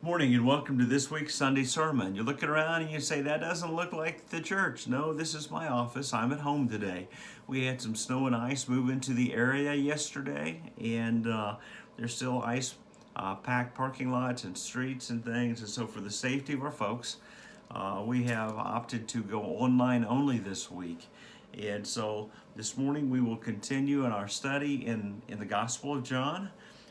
Morning and welcome to this week's Sunday sermon. You're looking around and you say, that doesn't look like the church. No, this is my office. I'm at home today. We had some snow and ice move into the area yesterday, and there's still ice packed parking lots and streets and things. And so, for the safety of our folks, we have opted to go online only this week. And so, this morning we will continue in our study in the Gospel of John.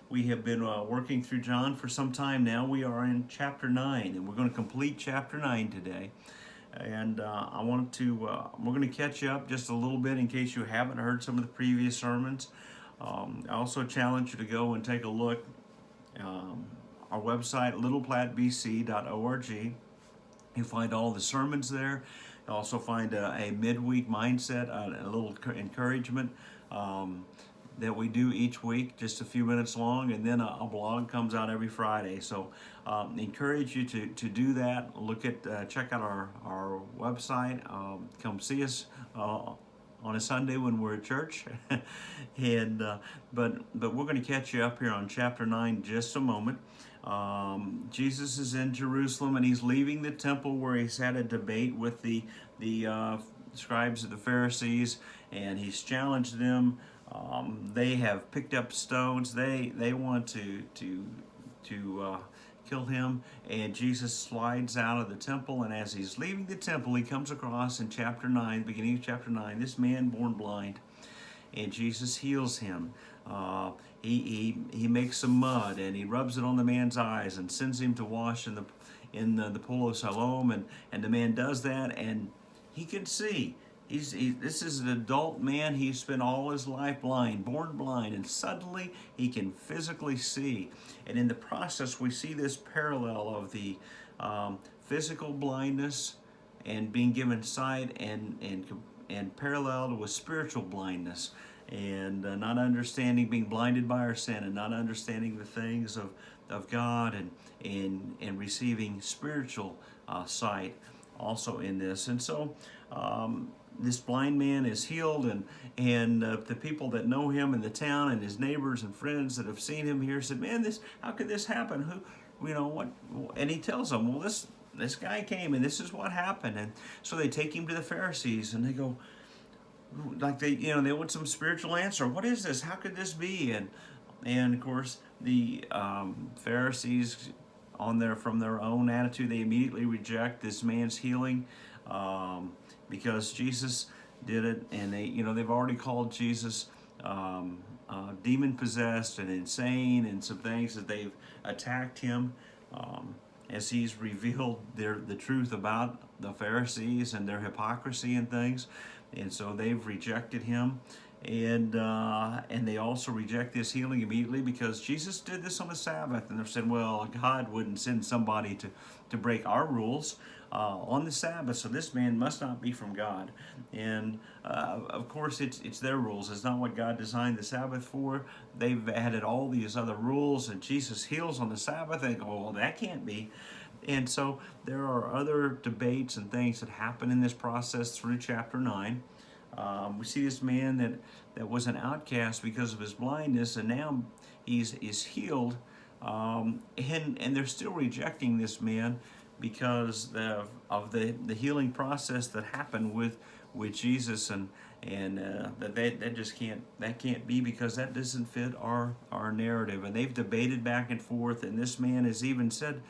We have been working through John for some time now. We are in chapter 9, and we're going to complete chapter 9 today. And we're going to catch you up just a little bit in case you haven't heard some of the previous sermons. I also challenge you to go and take a look. Our website, littleplatebc.org. You find all the sermons there. You also find a midweek mindset, a little encouragement. That we do each week, just a few minutes long, and then a blog comes out every Friday. So encourage you to do that. Check out our website. Come see us on a Sunday when we're at church. But we're going to catch you up here on chapter 9 in just a moment. Jesus is in Jerusalem, and he's leaving the temple where he's had a debate with the scribes of the Pharisees, and he's challenged them. They have picked up stones. They want to kill him, and Jesus slides out of the temple. And as he's leaving the temple, he comes across in chapter 9, beginning of chapter 9, this man born blind, and Jesus heals him. He makes some mud and he rubs it on the man's eyes and sends him to wash in the pool of Siloam, and the man does that, and he can see. This is an adult man. He's spent all his life blind, born blind, and suddenly he can physically see. And in the process, we see this parallel of the physical blindness and being given sight, and paralleled with spiritual blindness and not understanding, being blinded by our sin, and not understanding the things of God, and receiving spiritual sight also in this. And so this blind man is healed, and the people that know him in the town, and his neighbors and friends that have seen him here, said, "Man, how could this happen? What?" And he tells them, "Well, this guy came, and this is what happened." And so they take him to the Pharisees, and they go, like they want some spiritual answer. What is this? How could this be? And of course the Pharisees, from their own attitude, they immediately reject this man's healing. Because Jesus did it, and they've already called Jesus demon possessed and insane, and some things that they've attacked him as he's revealed the truth about the Pharisees and their hypocrisy and things, and so they've rejected him, and they also reject this healing immediately because Jesus did this on the Sabbath, and they're saying, well, God wouldn't send somebody to break our rules on the Sabbath, so this man must not be from God. And of course it's their rules. It's not what God designed the Sabbath for. They've added all these other rules, and Jesus heals on the Sabbath, and they go, well, that can't be. And so there are other debates and things that happen in this process through chapter 9. We see this man that was an outcast because of his blindness, and now is healed, and they're still rejecting this man because of the healing process that happened with Jesus, and that just can't be, because that doesn't fit our narrative. And they've debated back and forth, and this man has even said,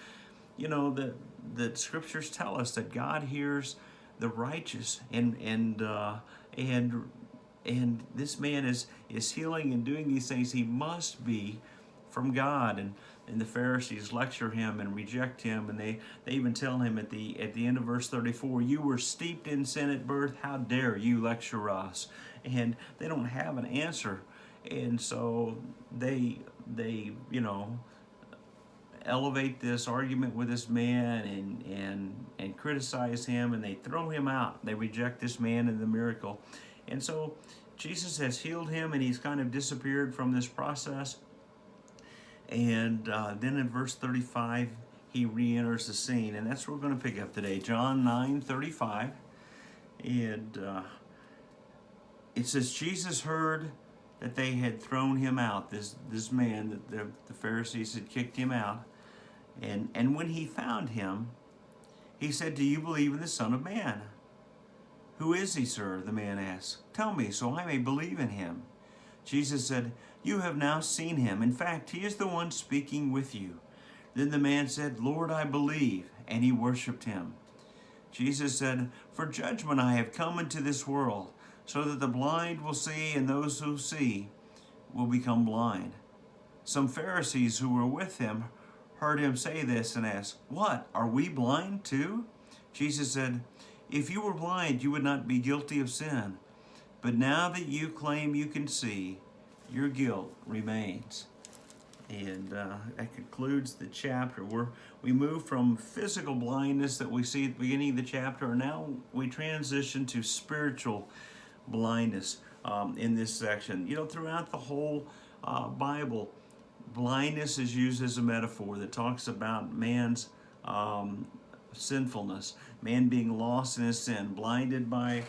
that scriptures tell us that God hears the righteous, and this man is healing and doing these things. He must be from God. And the Pharisees lecture him and reject him, and they even tell him at the end of verse 34, "You were steeped in sin at birth. How dare you lecture us?" And they don't have an answer, and so they elevate this argument with this man and criticize him, and they throw him out. They reject this man and the miracle, and so Jesus has healed him, and he's kind of disappeared from this process. And then in verse 35, he re-enters the scene, and that's where we're going to pick up today. John 9:35, and it says, Jesus heard that they had thrown him out, this man, that the Pharisees had kicked him out. And when he found him, he said, "Do you believe in the Son of Man?" "Who is he, sir?" the man asked. "Tell me, so I may believe in him." Jesus said, "You have now seen him. In fact, he is the one speaking with you." Then the man said, "Lord, I believe," and he worshipped him. Jesus said, "For judgment I have come into this world, so that the blind will see, and those who see will become blind." Some Pharisees who were with him heard him say this and asked, "What, are we blind too?" Jesus said, "If you were blind, you would not be guilty of sin. But now that you claim you can see, your guilt remains." And that concludes the chapter. We move from physical blindness that we see at the beginning of the chapter, and now we transition to spiritual blindness in this section. You know, throughout the whole Bible, blindness is used as a metaphor that talks about man's sinfulness, man being lost in his sin, blinded by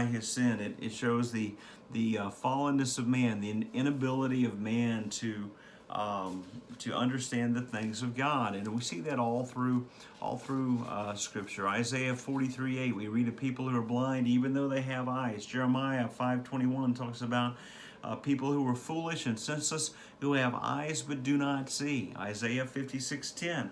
his sin. It shows the fallenness of man, the inability of man to understand the things of God, and we see that all through Scripture. Isaiah 43:8, we read of people who are blind even though they have eyes. Jeremiah 5:21 talks about people who are foolish and senseless, who have eyes but do not see. Isaiah 56:10,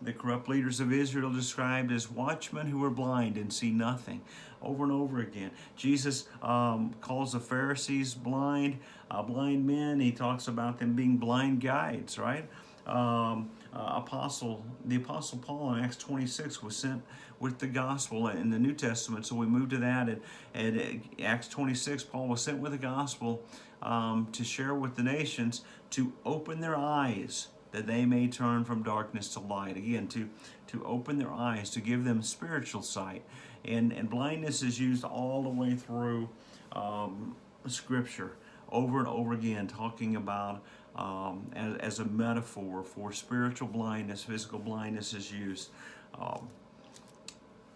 the corrupt leaders of Israel described as watchmen who are blind and see nothing. Over and over again, Jesus calls the Pharisees blind men. He talks about them being blind guides, right? The Apostle Paul in Acts 26 was sent with the gospel in the New Testament. So we move to that. At Acts 26, Paul was sent with the gospel to share with the nations, to open their eyes that they may turn from darkness to light. Again, to open their eyes, to give them spiritual sight. And blindness is used all the way through Scripture, over and over again, talking about as a metaphor for spiritual blindness. Physical blindness is used.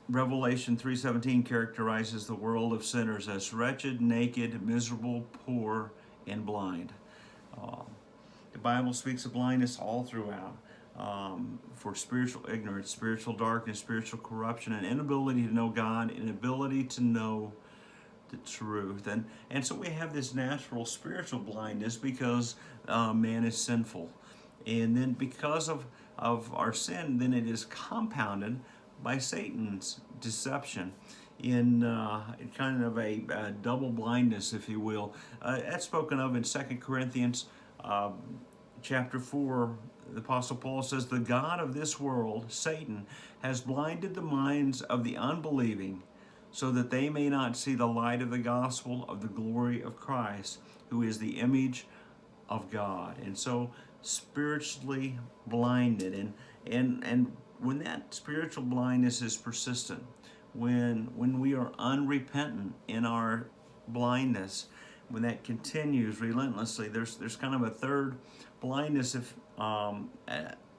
Revelation 3:17 characterizes the world of sinners as wretched, naked, miserable, poor, and blind. The Bible speaks of blindness all throughout. For spiritual ignorance, spiritual darkness, spiritual corruption, an inability to know God, inability to know the truth. And so we have this natural spiritual blindness because man is sinful. And then because of our sin, then it is compounded by Satan's deception in kind of a double blindness, if you will. That's spoken of in 2 Corinthians chapter 4. The Apostle Paul says, "The God of this world, Satan, has blinded the minds of the unbelieving, so that they may not see the light of the gospel of the glory of Christ, who is the image of God." And so spiritually blinded. And when that spiritual blindness is persistent, when we are unrepentant in our blindness, when that continues relentlessly, there's kind of a third blindness. If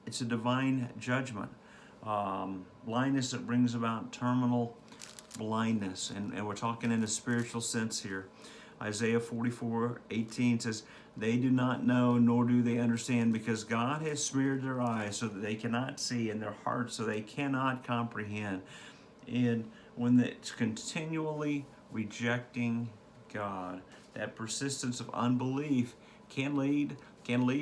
it's a divine judgment, blindness that brings about terminal blindness, and we're talking in a spiritual sense here. Isaiah 44:18 says, "They do not know, nor do they understand, because God has smeared their eyes so that they cannot see, and their hearts so they cannot comprehend." And when it's continually rejecting God, that persistence of unbelief can lead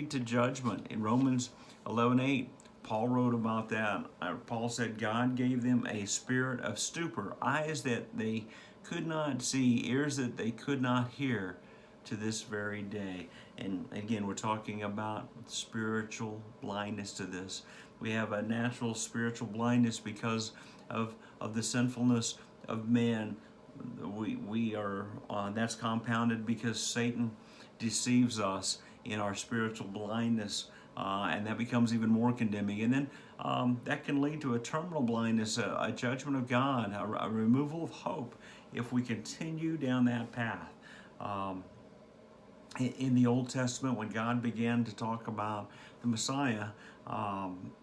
to judgment. In Romans 11:8, Paul wrote about that. Paul said, "God gave them a spirit of stupor, eyes that they could not see, ears that they could not hear, to this very day." And again, we're talking about spiritual blindness to this. We have a natural spiritual blindness because of the sinfulness of man. We are that's compounded because Satan deceives us in our spiritual blindness, and that becomes even more condemning. And then that can lead to a terminal blindness, a judgment of God, a removal of hope if we continue down that path. In the Old Testament, when God began to talk about the Messiah,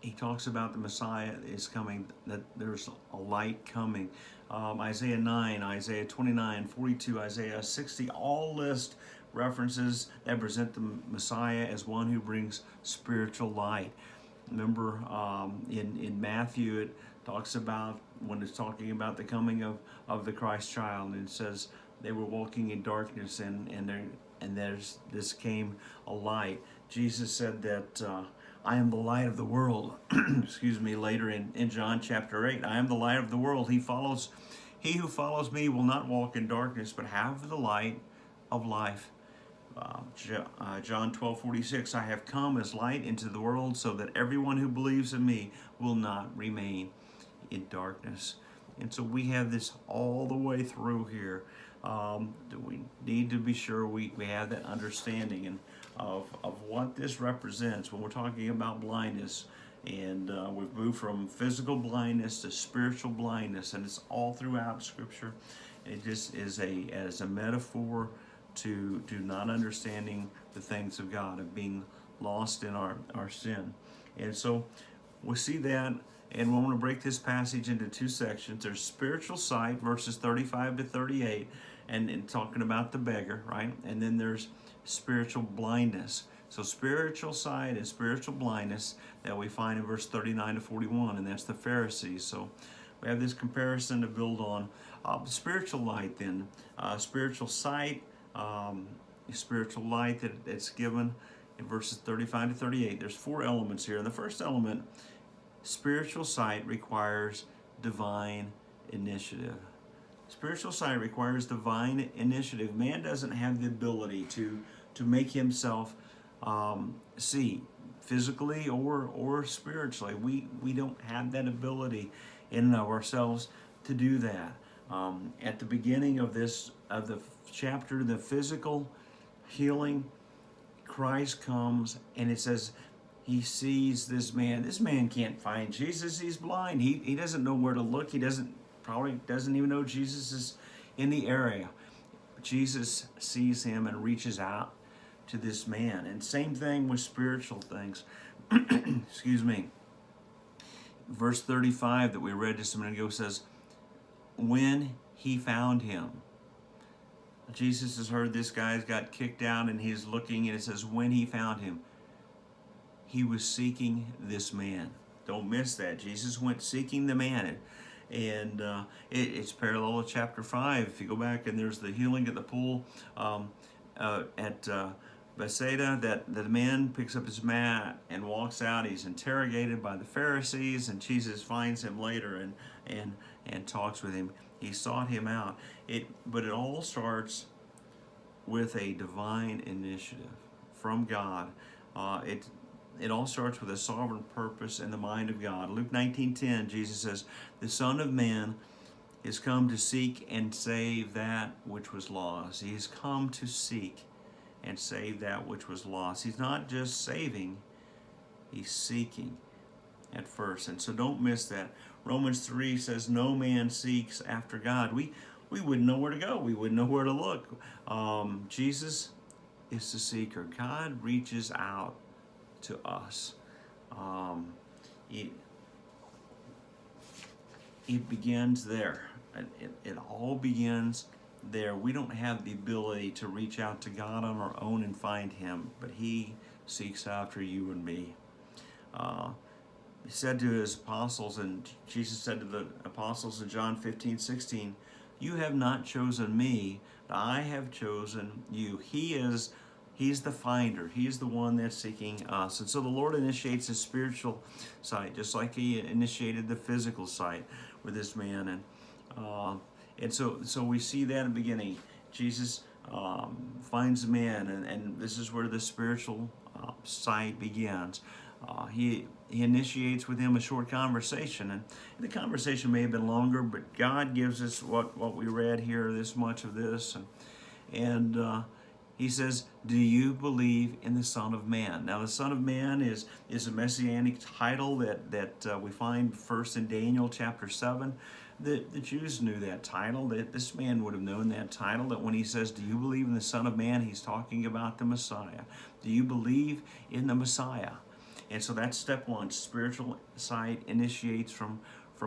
he talks about the Messiah is coming, that there's a light coming. Isaiah 9, Isaiah 29, 42, Isaiah 60, all list references that present the Messiah as one who brings spiritual light. Remember, in Matthew, it talks about, when it's talking about the coming of the Christ child, and it says they were walking in darkness, and this came a light. Jesus said that I am the light of the world. Excuse me. Later in John chapter 8, I am the light of the world. He who follows me will not walk in darkness, but have the light of life. John 12:46, I have come as light into the world so that everyone who believes in me will not remain in darkness. And so we have this all the way through here. That we need to be sure we have that understanding and of what this represents when we're talking about blindness. And we've moved from physical blindness to spiritual blindness, and it's all throughout Scripture. It just is as a metaphor to not understanding the things of God, of being lost in our sin. And so we see that, and we want to break this passage into two sections. There's spiritual sight, verses 35 to 38, and talking about the beggar, right? And then there's spiritual blindness. So spiritual sight and spiritual blindness that we find in verse 39 to 41, and that's the Pharisees. So we have this comparison to build on. Spiritual light then, spiritual sight, spiritual light that's given in verses 35 to 38. There's four elements here. And the first element, spiritual sight, requires divine initiative. Spiritual sight requires divine initiative. Man doesn't have the ability to make himself see, physically or spiritually. We don't have that ability in and of ourselves to do that. At the beginning of the chapter, the physical healing, Christ comes, and it says he sees this man. This man can't find Jesus. He's blind. He doesn't know where to look. He probably doesn't even know Jesus is in the area. Jesus sees him and reaches out to this man. And same thing with spiritual things. Excuse me. Verse 35 that we read just a minute ago says, when he found him. Jesus has heard this guy's got kicked out, and he's looking, and it says, when he found him, he was seeking this man. Don't miss that. Jesus went seeking the man. And it's parallel to chapter 5. If you go back, and there's the healing at the pool at Bethsaida, that the man picks up his mat and walks out. He's interrogated by the Pharisees, and Jesus finds him later and talks with him. He sought him out. But it all starts with a divine initiative from God. It all starts with a sovereign purpose in the mind of God. Luke 19:10, Jesus says, the Son of Man is come to seek and save that which was lost. He's come to seek and save that which was lost. He's not just saving, he's seeking at first. And so don't miss that. Romans 3 says, no man seeks after God. We wouldn't know where to go. We wouldn't know where to look. Jesus is the seeker. God reaches out to us. It begins there. It all begins there. We don't have the ability to reach out to God on our own and find him, but he seeks after you and me. He said to his apostles, and Jesus said to the apostles in John 15:16, you have not chosen me, but I have chosen you. He's the finder. He's the one that's seeking us. And so the Lord initiates his spiritual sight, just like he initiated the physical sight with this man. And so we see that in the beginning. Jesus finds the man, and this is where the spiritual sight begins. He initiates with him a short conversation, and the conversation may have been longer, but God gives us what we read here, this much of this, and he says, do you believe in the Son of Man? Now, the Son of Man is a messianic title that we find first in Daniel chapter 7. The Jews knew that title, that this man would have known that title, that when he says, do you believe in the Son of Man, he's talking about the Messiah. Do you believe in the Messiah? And so that's step one. Spiritual sight initiates from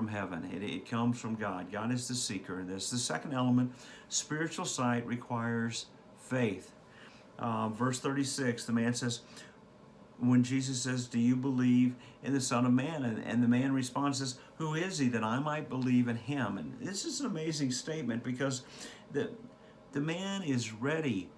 heaven. It comes from God. God is the seeker in this. The second element, spiritual sight requires faith. Verse 36, the man says, when Jesus says, "Do you believe in the Son of Man?" And the man responds, says, "Who is he that I might believe in him?" And this is an amazing statement because the man is ready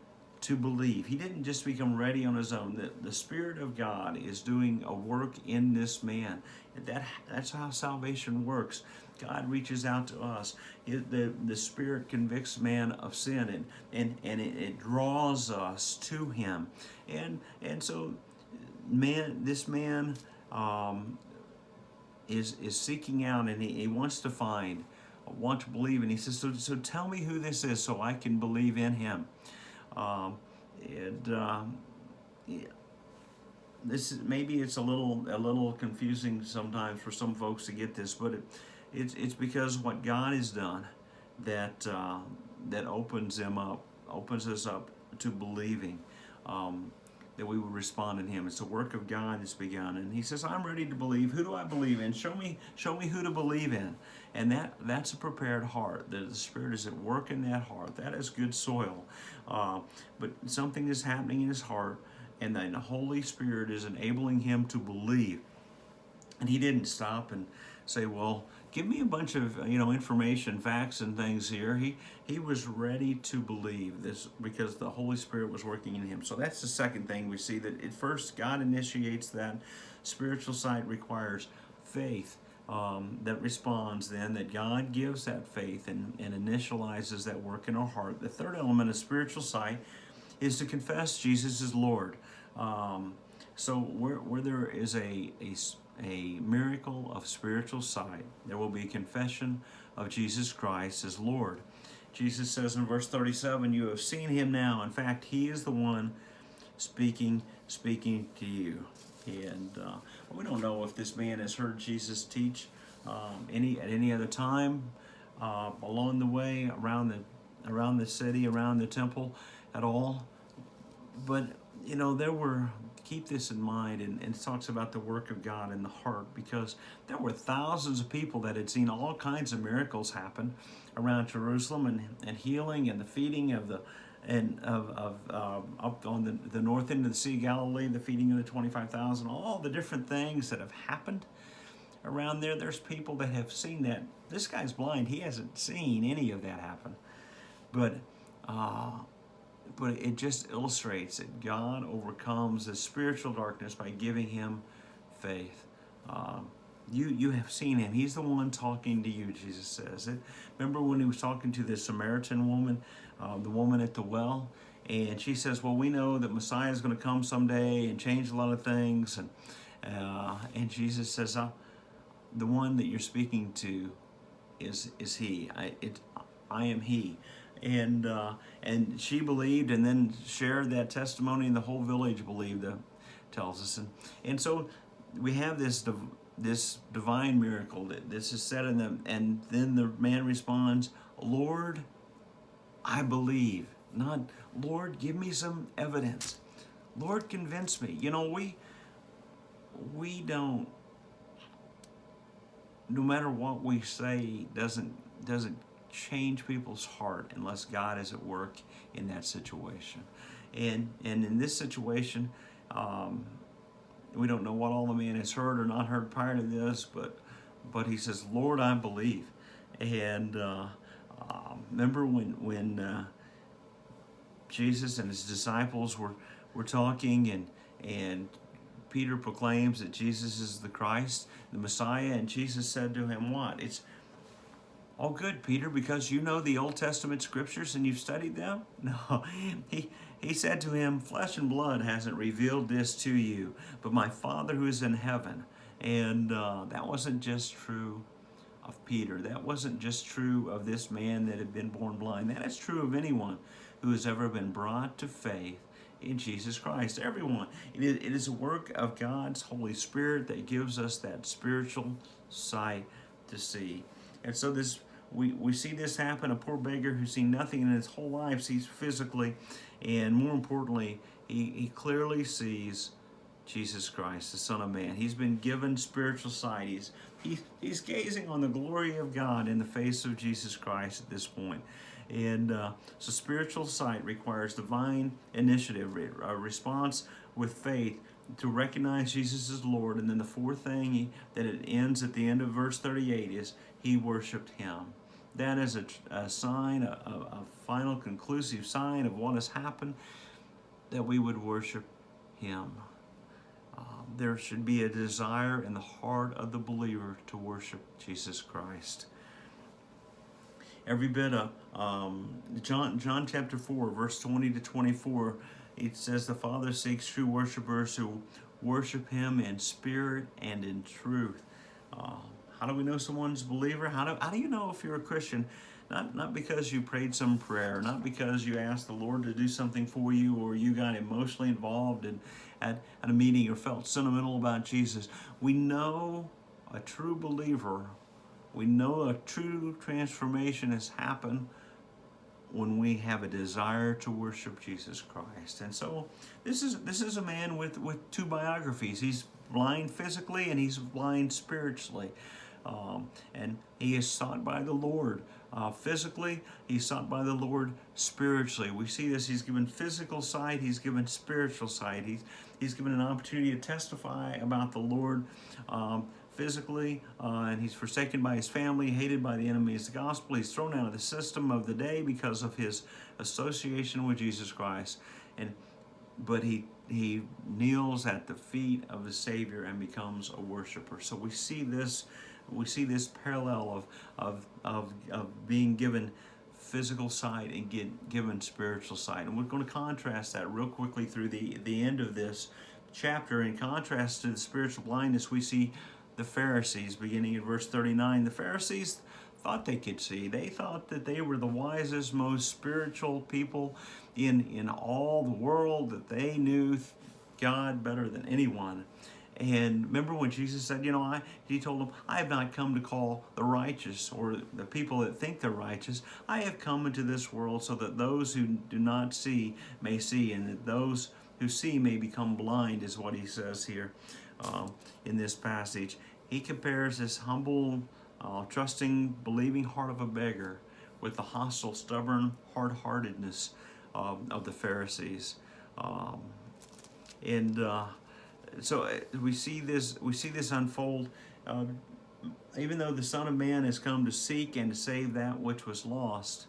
to believe. He didn't just become ready on his own. The Spirit of God is doing a work in this man. That's how salvation works. God reaches out to us. The Spirit convicts man of sin, and it draws us to Him. And so this man is seeking out, and he wants to want to believe. And he says, so tell me who this is so I can believe in him. Yeah, this is, maybe it's a little confusing sometimes for some folks to get this, but it's because what God has done that opens us up to believing, that we would respond in Him. It's the work of God that's begun, and He says, "I'm ready to believe. Who do I believe in? Show me who to believe in." And that's a prepared heart. The Spirit is at work in that heart. That is good soil. But something is happening in his heart, and then the Holy Spirit is enabling him to believe. And he didn't stop and say, "Well, give me a bunch of information, facts, and things here." He was ready to believe this because the Holy Spirit was working in him. So that's the second thing we see, that at first God initiates that. Spiritual sight requires faith that responds, then that God gives that faith and initializes that work in our heart. The third element of spiritual sight is to confess Jesus is Lord. So where there is a miracle of spiritual sight, there will be confession of Jesus Christ as Lord. Jesus says in verse 37, "You have seen him now. In fact, he is the one speaking to you." And we don't know if this man has heard Jesus teach at any other time along the way around the city, around the temple at all. But keep this in mind, and it talks about the work of God in the heart, because there were thousands of people that had seen all kinds of miracles happen around Jerusalem, and healing, and the feeding of up on the north end of the Sea of Galilee, the feeding of the 25,000, all the different things that have happened around there. There's people that have seen that. This guy's blind; he hasn't seen any of that happen, but it just illustrates that God overcomes the spiritual darkness by giving him faith. You have seen him. He's the one talking to you, Jesus says. Remember when he was talking to the Samaritan woman, the woman at the well, and she says, "Well, we know that Messiah is going to come someday and change a lot of things." And Jesus says, "The one that you're speaking to is he. I am he." And she believed, and then shared that testimony, and the whole village believed. Tells us, and so we have this divine miracle that this is said in them, and then the man responds, "Lord, I believe." Not, "Lord, give me some evidence. Lord, convince me." We don't. No matter what we say, doesn't change people's heart unless God is at work in that situation. And in this situation, we don't know what all the man has heard or not heard prior to this, but he says, "Lord, I believe." And remember when Jesus and his disciples were talking, and Peter proclaims that Jesus is the Christ, the Messiah, and Jesus said to him, "What? It's all good, Peter, because you know the Old Testament scriptures and you've studied them?" No, he said to him, "Flesh and blood hasn't revealed this to you, but my Father who is in heaven." And that wasn't just true of Peter. That wasn't just true of this man that had been born blind. That is true of anyone who has ever been brought to faith in Jesus Christ. Everyone. It is a work of God's Holy Spirit that gives us that spiritual sight to see. And so we see this happen. A poor beggar who's seen nothing in his whole life sees physically, and more importantly, he clearly sees Jesus Christ, the Son of Man. He's been given spiritual sight. He's gazing on the glory of God in the face of Jesus Christ at this point. And so spiritual sight requires divine initiative, a response with faith to recognize Jesus as Lord. And then the fourth thing that it ends at the end of verse 38 is he worshiped him. That is a sign, a final conclusive sign of what has happened, that we would worship him. There should be a desire in the heart of the believer to worship Jesus Christ. Every bit of John chapter 4, verse 20 to 24, it says the Father seeks true worshipers who worship him in spirit and in truth. How do we know someone's a believer? How do you know if you're a Christian? Not because you prayed some prayer, not because you asked the Lord to do something for you, or you got emotionally involved at a meeting or felt sentimental about Jesus. We know a true believer. We know a true transformation has happened when we have a desire to worship Jesus Christ. And so this is a man with two biographies. He's blind physically and he's blind spiritually. And he is sought by the Lord physically. He's sought by the Lord spiritually. We see this. He's given physical sight. He's given spiritual sight. He's given an opportunity to testify about the Lord physically, and he's forsaken by his family, hated by the enemies of the gospel. He's thrown out of the system of the day because of his association with Jesus Christ. But he kneels at the feet of the Savior and becomes a worshiper. So we see this parallel of being given physical sight and given spiritual sight. And we're going to contrast that real quickly through the end of this chapter. In contrast to the spiritual blindness, we see the Pharisees, beginning in verse 39. The Pharisees thought they could see. They thought that they were the wisest, most spiritual people in all the world, that they knew God better than anyone. And remember when Jesus said, he told them, I have not come to call the righteous, or the people that think they're righteous. I have come into this world so that those who do not see may see, and that those who see may become blind, is what he says here in this passage. He compares this humble, trusting, believing heart of a beggar with the hostile, stubborn hard-heartedness of the Pharisees. So we see this unfold. Even though the Son of Man has come to seek and to save that which was lost,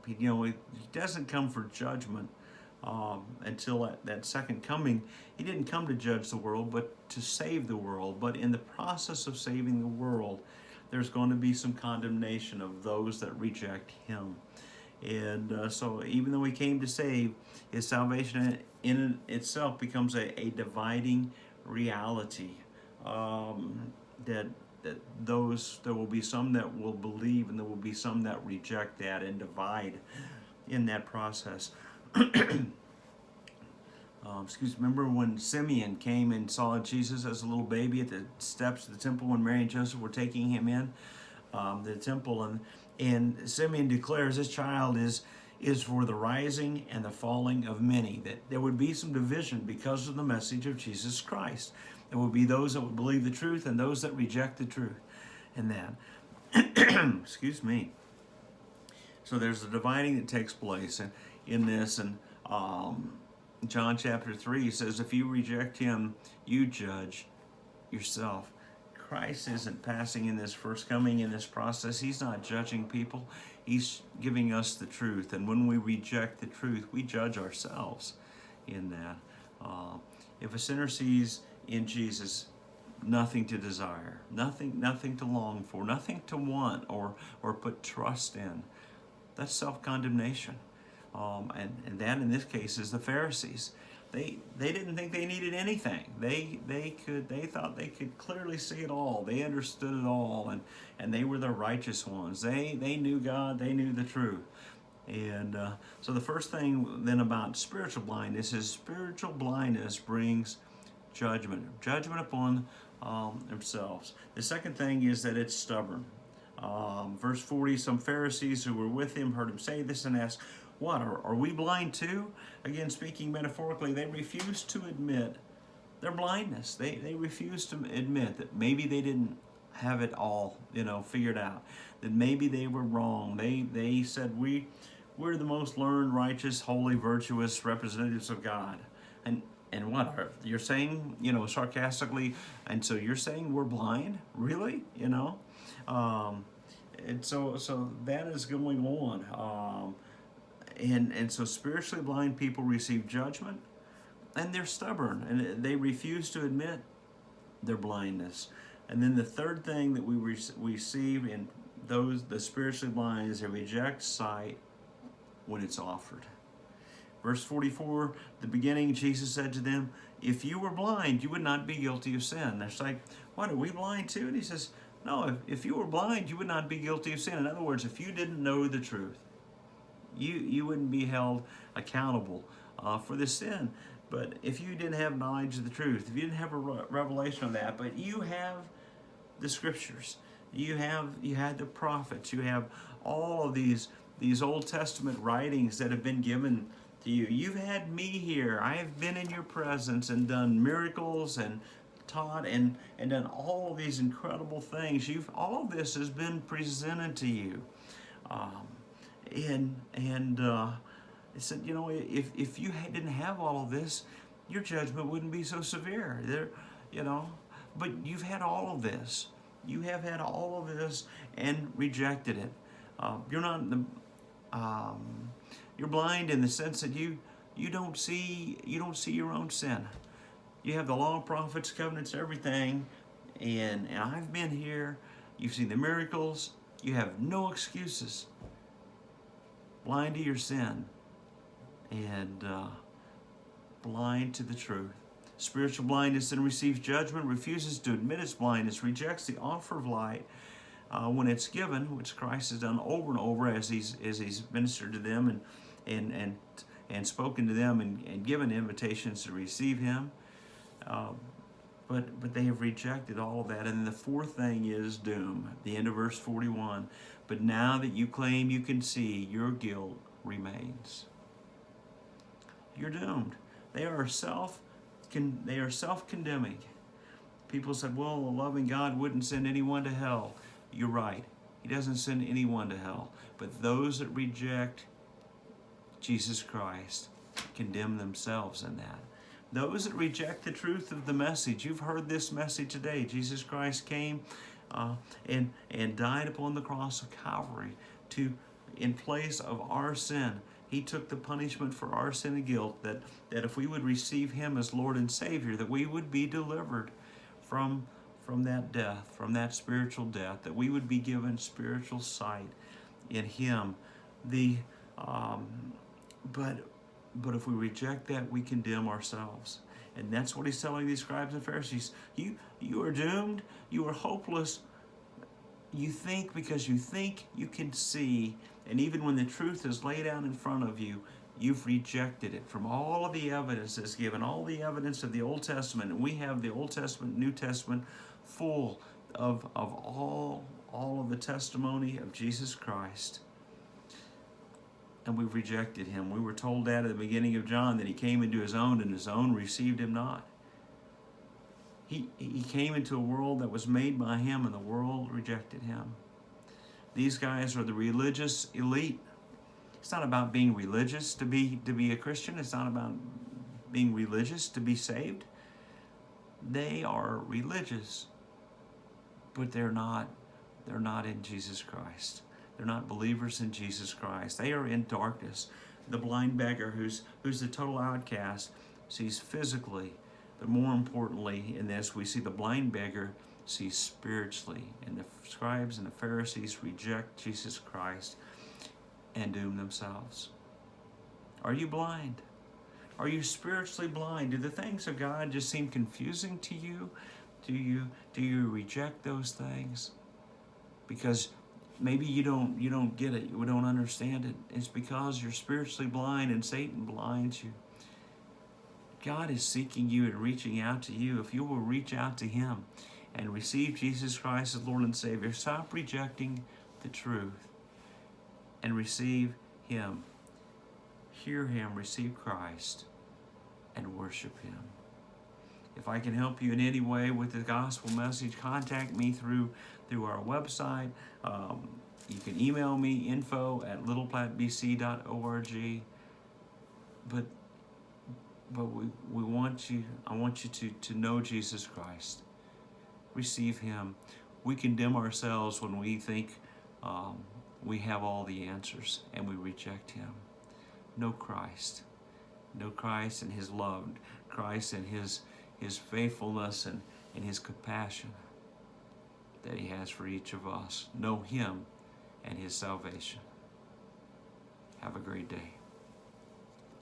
he doesn't come for judgment until that second coming. He didn't come to judge the world, but to save the world. But in the process of saving the world, there's going to be some condemnation of those that reject him. And so even though he came to save, his salvation in itself becomes a dividing reality. That there will be some that will believe, and there will be some that reject that and divide in that process. Remember when Simeon came and saw Jesus as a little baby at the steps of the temple when Mary and Joseph were taking him in the temple, and Simeon declares this child is for the rising and the falling of many, that there would be some division because of the message of Jesus Christ. There would be those that would believe the truth and those that reject the truth. And that, excuse me. So there's a dividing that takes place in this. And John chapter 3 says, if you reject him, you judge yourself. Christ isn't passing in this first coming, in this process. He's not judging people. He's giving us the truth. And when we reject the truth, we judge ourselves in that. If a sinner sees in Jesus nothing to desire, nothing to long for, nothing to want or put trust in, that's self-condemnation. And that in this case is the Pharisees. They didn't think they needed anything. They thought they could clearly see it all. They understood it all, and they were the righteous ones. They knew God. They knew the truth. And so the first thing then about spiritual blindness is spiritual blindness brings judgment upon themselves. The second thing is that it's stubborn. Verse 40, some Pharisees who were with him heard him say this and asked, what, are we blind too? Again, speaking metaphorically, they refused to admit their blindness. They refused to admit that maybe they didn't have it all, figured out. That maybe they were wrong. They said, we're the most learned, righteous, holy, virtuous representatives of God. And And what you're saying, sarcastically, and so you're saying we're blind, really, and so that is going on, and so spiritually blind people receive judgment, and they're stubborn, and they refuse to admit their blindness. And then the third thing that we receive in the spiritually blind is they reject sight when it's offered. Verse 44, the beginning, Jesus said to them, if you were blind, you would not be guilty of sin. They're like, what, are we blind too? And he says, no, if you were blind, you would not be guilty of sin. In other words, if you didn't know the truth, you wouldn't be held accountable for the sin. But if you didn't have knowledge of the truth, if you didn't have a revelation of that, but you have the scriptures, you had the prophets, you have all of these Old Testament writings that have been given to you. You've had me here. I have been in your presence and done miracles and taught and done all of these incredible things. All of this has been presented to you. It said, if you didn't have all of this, your judgment wouldn't be so severe. But you've had all of this. You have had all of this and rejected it. You're blind in the sense that you don't see your own sin. You have the law, prophets, covenants, everything, and I've been here. You've seen the miracles. You have no excuses. Blind to your sin and blind to the truth. Spiritual blindness then receives judgment, refuses to admit its blindness, rejects the offer of light when it's given, which Christ has done over and over as he's ministered to them and spoken to them and given invitations to receive him. But they have rejected all of that. And then the fourth thing is doom. The end of verse 41. But now that you claim you can see, your guilt remains. You're doomed. They are self-condemning. People said, well, a loving God wouldn't send anyone to hell. You're right. He doesn't send anyone to hell. But those that reject Jesus Christ condemn themselves in that. Those that reject the truth of the message, you've heard this message today. Jesus Christ came and died upon the cross of Calvary in place of our sin. He took the punishment for our sin and guilt, that if we would receive him as Lord and Savior, that we would be delivered from that death, from that spiritual death, that we would be given spiritual sight in him. But if we reject that, we condemn ourselves. And that's what he's telling these scribes and Pharisees. You are doomed. You are hopeless. You think because you think you can see, and even when the truth is laid out in front of you, you've rejected it. From all of the evidence that's given, all the evidence of the Old Testament, and we have the Old Testament, New Testament, full of all of the testimony of Jesus Christ. And we've rejected him. We were told that at the beginning of John, that he came into his own, and his own received him not. He came into a world that was made by him, and the world rejected him. These guys are the religious elite. It's not about being religious to be a Christian. It's not about being religious to be saved. They are religious, but they're not in Jesus Christ. They're not believers in Jesus Christ. They are in darkness. The blind beggar, who's the total outcast, sees physically, but more importantly in this, we see the blind beggar sees spiritually. And the scribes and the Pharisees reject Jesus Christ and doom themselves. Are you blind? Are you spiritually blind? Do the things of God just seem confusing to you? Do you reject those things? Because maybe you don't get it, you don't understand it. It's because you're spiritually blind and Satan blinds you. God is seeking you and reaching out to you. If you will reach out to him and receive Jesus Christ as Lord and Savior, stop rejecting the truth and receive him. Hear him, receive Christ, and worship him. If I can help you in any way with the gospel message, contact me through our website. You can email me, info@littleplatebc.org. But But we want you, I want you to know Jesus Christ. Receive him. We condemn ourselves when we think we have all the answers and we reject him. Know Christ. Know Christ and his love. Christ and his faithfulness and his compassion that he has for each of us. Know him and his salvation. Have a great day.